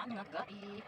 ginataan nga gabi.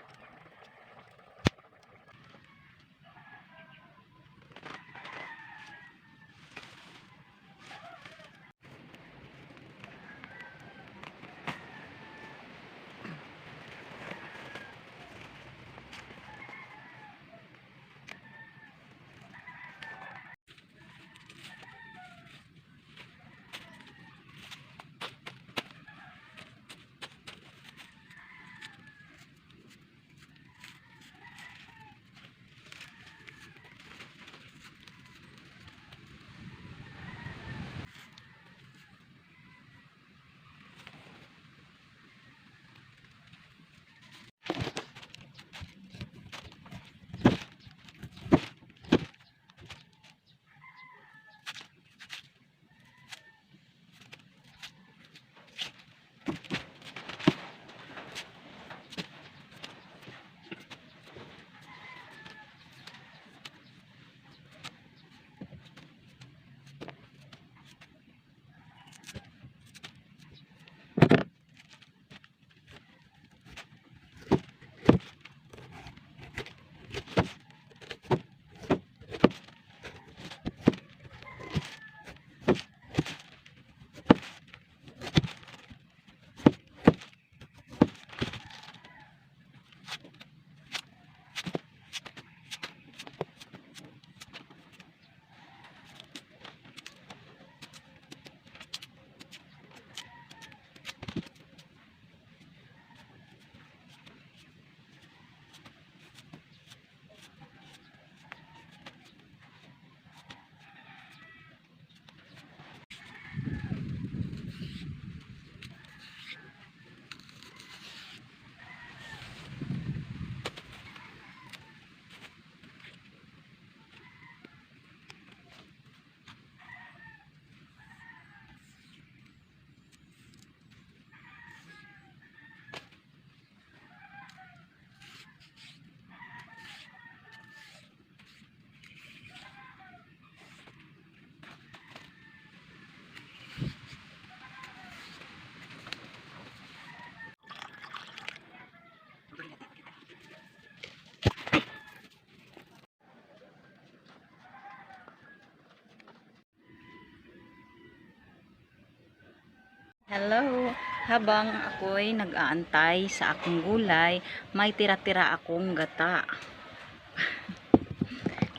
Hello! Habang ako'y nag-aantay sa akong gulay, may tira-tira akong gata.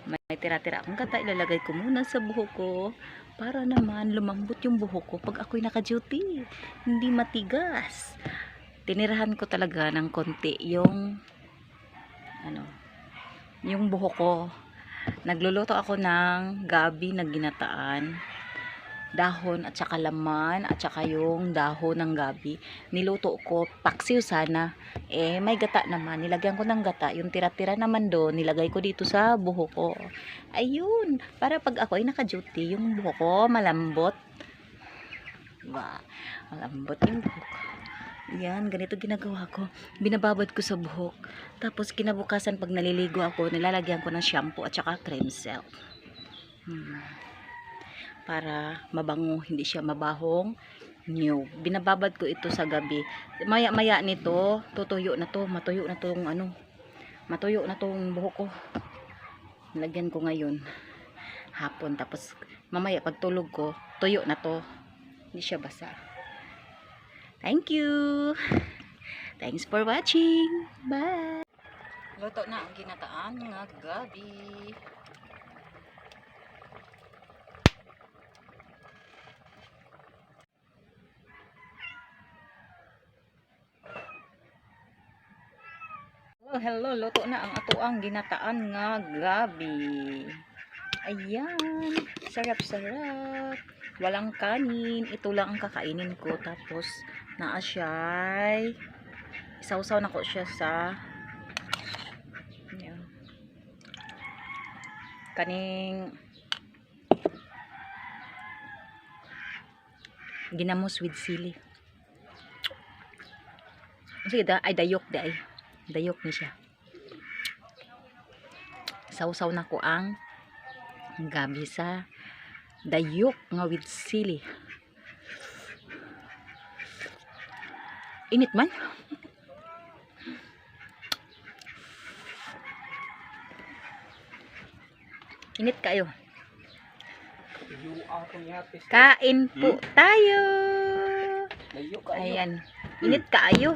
May tira-tira akong gata, ilalagay ko muna sa buhok ko para naman lumambot yung buhok ko pag ako'y naka-duty. Hindi matigas. Tinirahan ko talaga ng konti yung yung buhok ko. Nagluluto ako ng gabi na ginataan, dahon at saka laman at saka yung dahon ng gabi. Niluto ko, paksiw sana, may gata naman, nilagyan ko ng gata. Yung tira-tira naman doon, nilagay ko dito sa buhok ko. Ayun, para pag ako ay naka-duty, yung buhok ko malambot. Diba? Malambot yung buhok. Yan, ganito ginagawa ko. Binababad ko sa buhok. Tapos kinabukasan pag naliligo ako, nilalagyan ko ng shampoo at saka cream silk. Para mabango, hindi siya mabahong new. Binababad ko ito sa gabi. Maya-maya nito, tutuyo na to, matuyo na tong matuyo na tong buhok ko. Lagyan ko ngayon hapon, tapos mamaya pag tulog ko, tuyo na to. Hindi siya basa. Thank you. Thanks for watching. Bye. Luto na ang ginataan nga gabi. Hello, luto na ang atuang ginataan nga gabi. Ayan, sarap-sarap. Walang kanin, ito lang ang kakainin ko. Tapos naa siya'y isawsaw na ko siya sa kaning ginamos with sili. Sige, ay dayok day. Dayok ni siya. Sausaw na ko ang gabi sa dayok nga with sili. Init man. Init kayo. Layo ako niya. Kain po tayo. Layo ka. Ayan. Init kayo.